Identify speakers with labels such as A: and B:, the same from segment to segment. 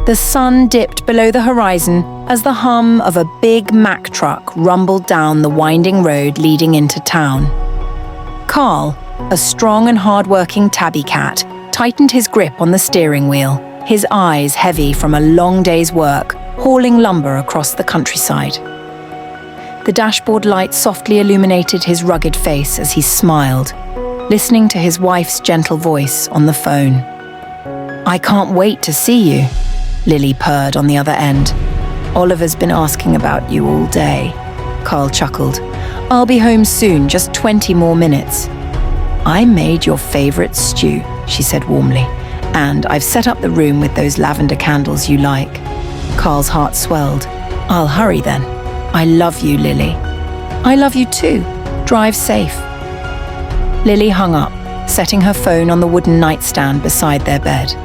A: The sun dipped below the horizon as the hum of a big Mack truck rumbled down the winding road leading into town. Carl, a strong and hard-working tabby cat, tightened his grip on the steering wheel, his eyes heavy from a long day's work, hauling lumber across the countryside. The dashboard light softly illuminated his rugged face as he smiled, listening to his wife's gentle voice on the phone. "I can't wait to see you," Lily purred on the other end. "Oliver's been asking about you all day," Carl chuckled. "I'll be home soon, just 20 more minutes." "I made your favorite stew," she said warmly, "and I've set up the room with those lavender candles you like." Carl's heart swelled. "I'll hurry then. I love you, Lily." "I love you too. Drive safe." Lily hung up, setting her phone on the wooden nightstand beside their bed.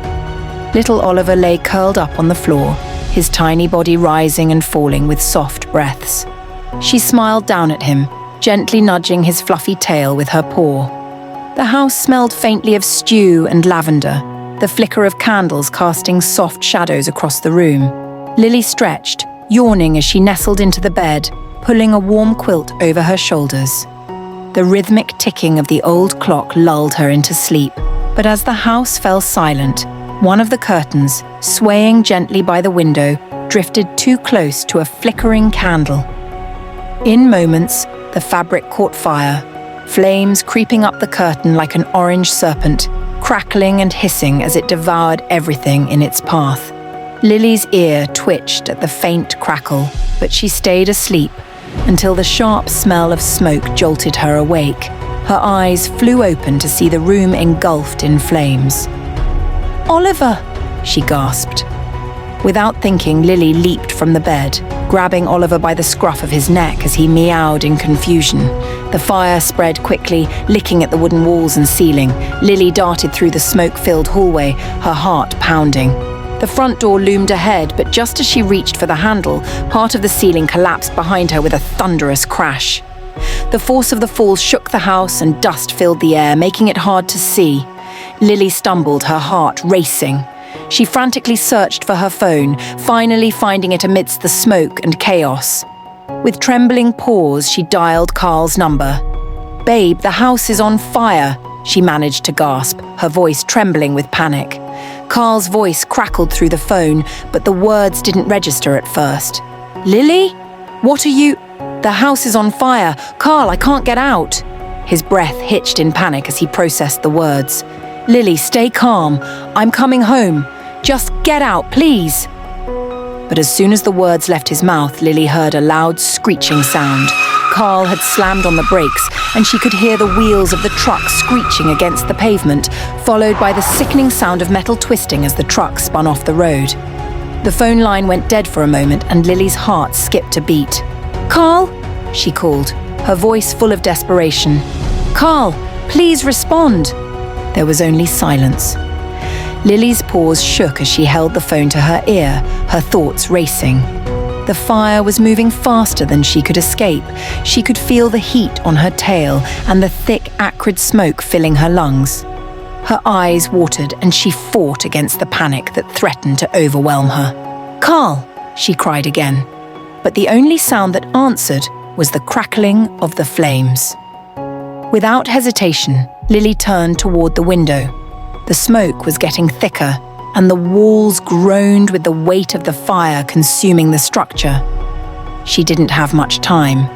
A: Little Oliver lay curled up on the floor, his tiny body rising and falling with soft breaths. She smiled down at him, gently nudging his fluffy tail with her paw. The house smelled faintly of stew and lavender, the flicker of candles casting soft shadows across the room. Lily stretched, yawning as she nestled into the bed, pulling a warm quilt over her shoulders. The rhythmic ticking of the old clock lulled her into sleep, but as the house fell silent, one of the curtains, swaying gently by the window, drifted too close to a flickering candle. In moments, the fabric caught fire, flames creeping up the curtain like an orange serpent, crackling and hissing as it devoured everything in its path. Lily's ear twitched at the faint crackle, but she stayed asleep until the sharp smell of smoke jolted her awake. Her eyes flew open to see the room engulfed in flames. "Oliver!" she gasped. Without thinking, Lily leaped from the bed, grabbing Oliver by the scruff of his neck as he meowed in confusion. The fire spread quickly, licking at the wooden walls and ceiling. Lily darted through the smoke-filled hallway, her heart pounding. The front door loomed ahead, but just as she reached for the handle, part of the ceiling collapsed behind her with a thunderous crash. The force of the fall shook the house and dust filled the air, making it hard to see. Lily stumbled, her heart racing. She frantically searched for her phone, finally finding it amidst the smoke and chaos. With trembling paws, she dialed Carl's number. "Babe, the house is on fire," she managed to gasp, her voice trembling with panic. Carl's voice crackled through the phone, but the words didn't register at first. "Lily? What are you—" "The house is on fire. Carl, I can't get out." His breath hitched in panic as he processed the words. "Lily, stay calm. I'm coming home. Just get out, please." But as soon as the words left his mouth, Lily heard a loud screeching sound. Carl had slammed on the brakes, and she could hear the wheels of the truck screeching against the pavement, followed by the sickening sound of metal twisting as the truck spun off the road. The phone line went dead for a moment, and Lily's heart skipped a beat. "Carl?" she called, her voice full of desperation. "Carl, please respond." There was only silence. Lily's paws shook as she held the phone to her ear, her thoughts racing. The fire was moving faster than she could escape. She could feel the heat on her tail and the thick, acrid smoke filling her lungs. Her eyes watered and she fought against the panic that threatened to overwhelm her. "Carl!" she cried again. But the only sound that answered was the crackling of the flames. Without hesitation, Lily turned toward the window. The smoke was getting thicker, and the walls groaned with the weight of the fire consuming the structure. She didn't have much time.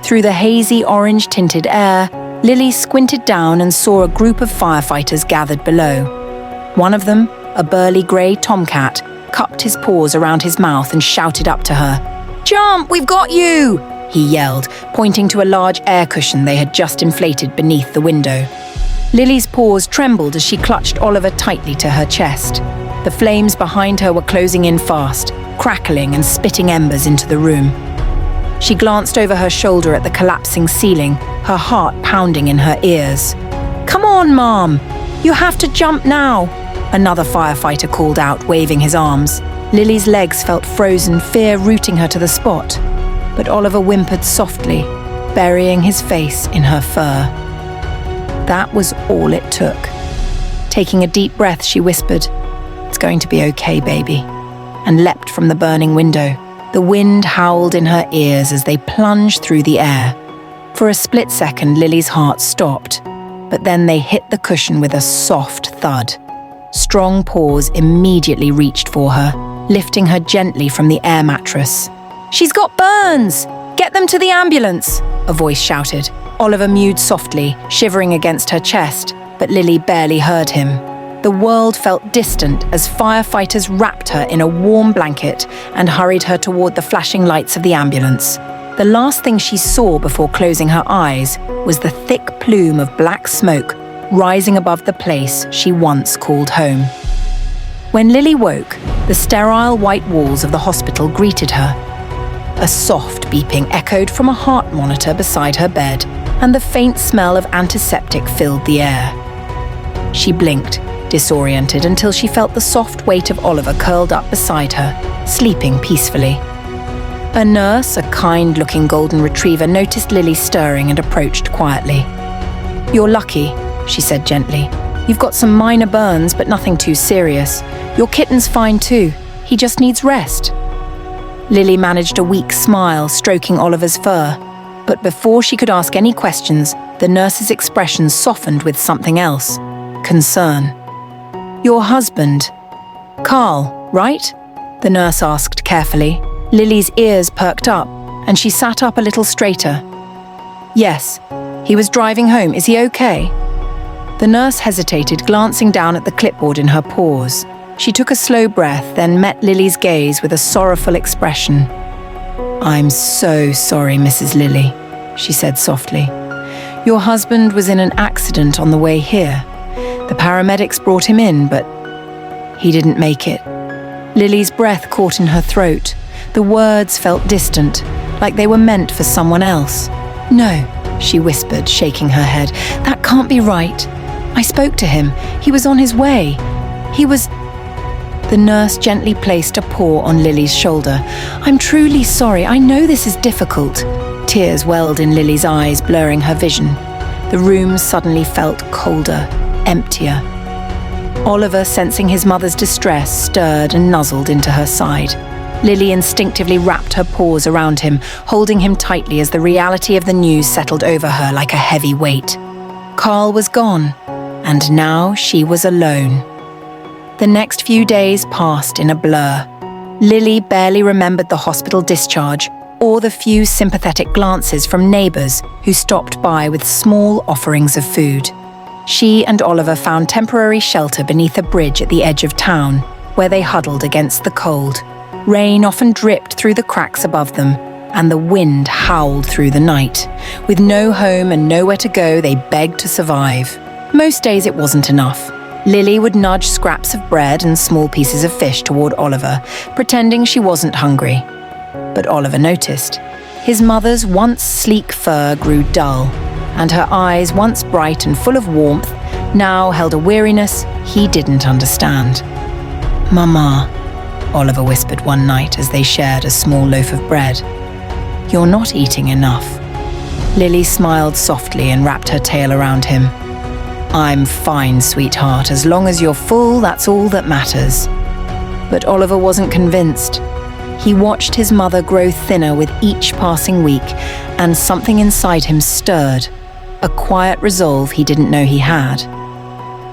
A: Through the hazy orange-tinted air, Lily squinted down and saw a group of firefighters gathered below. One of them, a burly grey tomcat, cupped his paws around his mouth and shouted up to her. "Jump, we've got you!" he yelled, pointing to a large air cushion they had just inflated beneath the window. Lily's paws trembled as she clutched Oliver tightly to her chest. The flames behind her were closing in fast, crackling and spitting embers into the room. She glanced over her shoulder at the collapsing ceiling, her heart pounding in her ears. "Come on, Mom! You have to jump now!" Another firefighter called out, waving his arms. Lily's legs felt frozen, fear rooting her to the spot. But Oliver whimpered softly, burying his face in her fur. That was all it took. Taking a deep breath, she whispered, "It's going to be okay, baby," and leapt from the burning window. The wind howled in her ears as they plunged through the air. For a split second, Lily's heart stopped, but then they hit the cushion with a soft thud. Strong paws immediately reached for her, lifting her gently from the air mattress. "She's got burns! Get them to the ambulance!" a voice shouted. Oliver mewed softly, shivering against her chest, but Lily barely heard him. The world felt distant as firefighters wrapped her in a warm blanket and hurried her toward the flashing lights of the ambulance. The last thing she saw before closing her eyes was the thick plume of black smoke rising above the place she once called home. When Lily woke, the sterile white walls of the hospital greeted her. A soft beeping echoed from a heart monitor beside her bed, and the faint smell of antiseptic filled the air. She blinked, disoriented, until she felt the soft weight of Oliver curled up beside her, sleeping peacefully. A nurse, a kind-looking golden retriever, noticed Lily stirring and approached quietly. "You're lucky," she said gently. "You've got some minor burns, but nothing too serious. Your kitten's fine too. He just needs rest." Lily managed a weak smile, stroking Oliver's fur. But before she could ask any questions, the nurse's expression softened with something else: concern. "Your husband, Carl, right?" the nurse asked carefully. Lily's ears perked up, and she sat up a little straighter. "Yes, he was driving home. Is he okay?" The nurse hesitated, glancing down at the clipboard in her paws. She took a slow breath, then met Lily's gaze with a sorrowful expression. "I'm so sorry, Mrs. Lily," she said softly. "Your husband was in an accident on the way here. The paramedics brought him in, but he didn't make it." Lily's breath caught in her throat. The words felt distant, like they were meant for someone else. "No," she whispered, shaking her head. "That can't be right. I spoke to him. He was on his way. He was..." The nurse gently placed a paw on Lily's shoulder. "I'm truly sorry. I know this is difficult." Tears welled in Lily's eyes, blurring her vision. The room suddenly felt colder, emptier. Oliver, sensing his mother's distress, stirred and nuzzled into her side. Lily instinctively wrapped her paws around him, holding him tightly as the reality of the news settled over her like a heavy weight. Carl was gone, and now she was alone. The next few days passed in a blur. Lily barely remembered the hospital discharge or the few sympathetic glances from neighbours who stopped by with small offerings of food. She and Oliver found temporary shelter beneath a bridge at the edge of town, where they huddled against the cold. Rain often dripped through the cracks above them, and the wind howled through the night. With no home and nowhere to go, they begged to survive. Most days it wasn't enough. Lily would nudge scraps of bread and small pieces of fish toward Oliver, pretending she wasn't hungry. But Oliver noticed. His mother's once sleek fur grew dull, and her eyes, once bright and full of warmth, now held a weariness he didn't understand. "Mama," Oliver whispered one night as they shared a small loaf of bread. "You're not eating enough." Lily smiled softly and wrapped her tail around him. "I'm fine, sweetheart. As long as you're full, that's all that matters." But Oliver wasn't convinced. He watched his mother grow thinner with each passing week, and something inside him stirred, a quiet resolve he didn't know he had.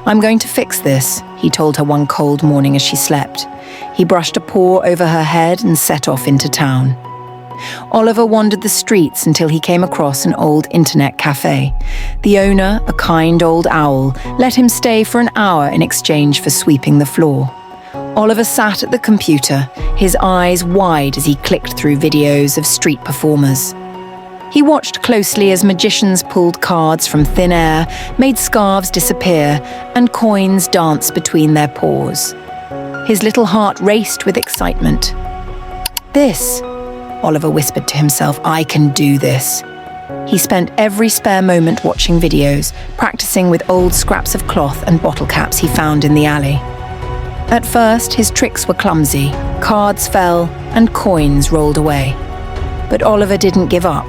A: "I'm going to fix this," he told her one cold morning as she slept. He brushed a paw over her head and set off into town. Oliver wandered the streets until he came across an old internet cafe. The owner, a kind old owl, let him stay for an hour in exchange for sweeping the floor. Oliver sat at the computer, his eyes wide as he clicked through videos of street performers. He watched closely as magicians pulled cards from thin air, made scarves disappear, and coins dance between their paws. His little heart raced with excitement. "This," Oliver whispered to himself, "I can do this." He spent every spare moment watching videos, practicing with old scraps of cloth and bottle caps he found in the alley. At first, his tricks were clumsy, cards fell, and coins rolled away. But Oliver didn't give up.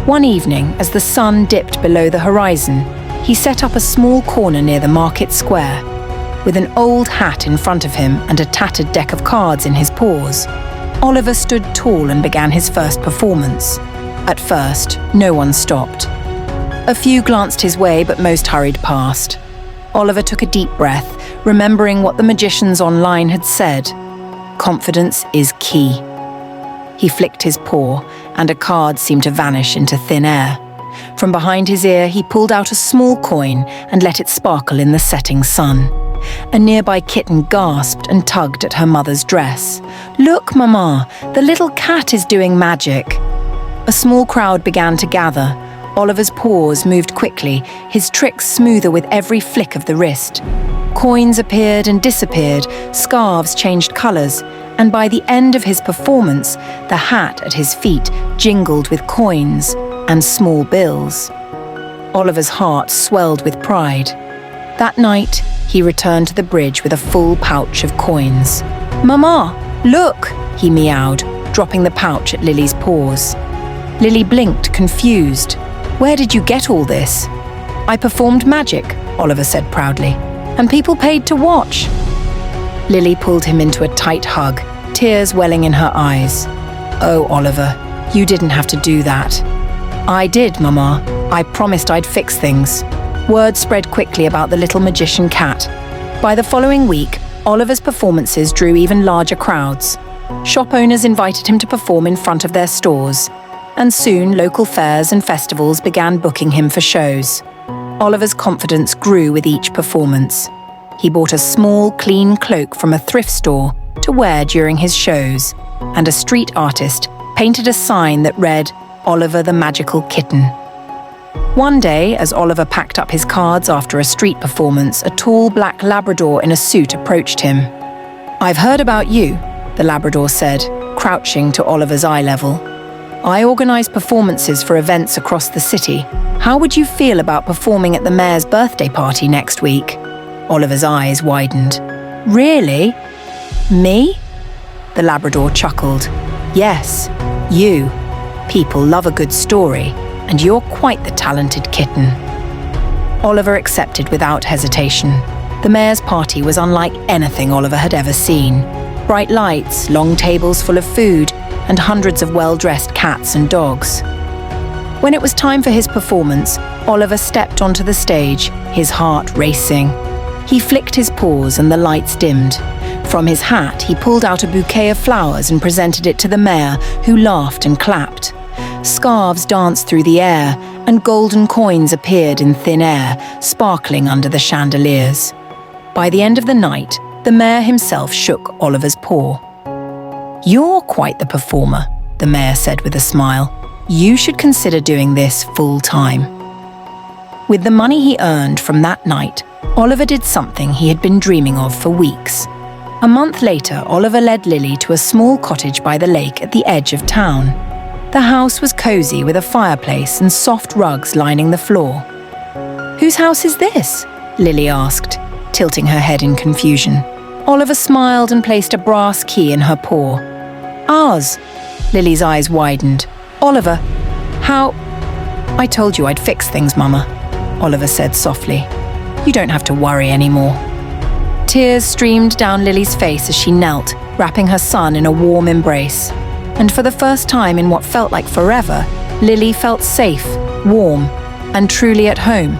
A: One evening, as the sun dipped below the horizon, he set up a small corner near the market square. with an old hat in front of him and a tattered deck of cards in his paws. Oliver stood tall and began his first performance. At first, no one stopped. A few glanced his way, but most hurried past. Oliver took a deep breath, remembering what the magicians online had said. Confidence is key. He flicked his paw, and a card seemed to vanish into thin air. From behind his ear, he pulled out a small coin and let it sparkle in the setting sun. A nearby kitten gasped and tugged at her mother's dress. "Look, Mama, the little cat is doing magic." A small crowd began to gather. Oliver's paws moved quickly, his tricks smoother with every flick of the wrist. Coins appeared and disappeared, scarves changed colours, and by the end of his performance, the hat at his feet jingled with coins and small bills. Oliver's heart swelled with pride. That night, he returned to the bridge with a full pouch of coins. "Mama, look!" he meowed, dropping the pouch at Lily's paws. Lily blinked, confused. "Where did you get all this?" "I performed magic," Oliver said proudly, "and people paid to watch." Lily pulled him into a tight hug, tears welling in her eyes. "Oh, Oliver, you didn't have to do that." "I did, Mama. I promised I'd fix things." Word spread quickly about the little magician cat. By the following week, Oliver's performances drew even larger crowds. Shop owners invited him to perform in front of their stores, and soon local fairs and festivals began booking him for shows. Oliver's confidence grew with each performance. He bought a small, clean cloak from a thrift store to wear during his shows, and a street artist painted a sign that read, "Oliver the Magical Kitten." One day, as Oliver packed up his cards after a street performance, a tall black Labrador in a suit approached him. "I've heard about you," the Labrador said, crouching to Oliver's eye level. "I organise performances for events across the city. How would you feel about performing at the mayor's birthday party next week?" Oliver's eyes widened. "Really? Me?" The Labrador chuckled. "Yes, you. People love a good story, and you're quite the talented kitten." Oliver accepted without hesitation. The mayor's party was unlike anything Oliver had ever seen. Bright lights, long tables full of food, and hundreds of well-dressed cats and dogs. When it was time for his performance, Oliver stepped onto the stage, his heart racing. He flicked his paws and the lights dimmed. From his hat, he pulled out a bouquet of flowers and presented it to the mayor, who laughed and clapped. Scarves danced through the air, and golden coins appeared in thin air, sparkling under the chandeliers. By the end of the night, the mayor himself shook Oliver's paw. "You're quite the performer," the mayor said with a smile. "You should consider doing this full-time." With the money he earned from that night, Oliver did something he had been dreaming of for weeks. A month later, Oliver led Lily to a small cottage by the lake at the edge of town. The house was cozy with a fireplace and soft rugs lining the floor. "Whose house is this?" Lily asked, tilting her head in confusion. Oliver smiled and placed a brass key in her paw. "Ours." Lily's eyes widened. "Oliver, how—" "I told you I'd fix things, Mama," Oliver said softly. "You don't have to worry anymore." Tears streamed down Lily's face as she knelt, wrapping her son in a warm embrace. And for the first time in what felt like forever, Lily felt safe, warm, and truly at home.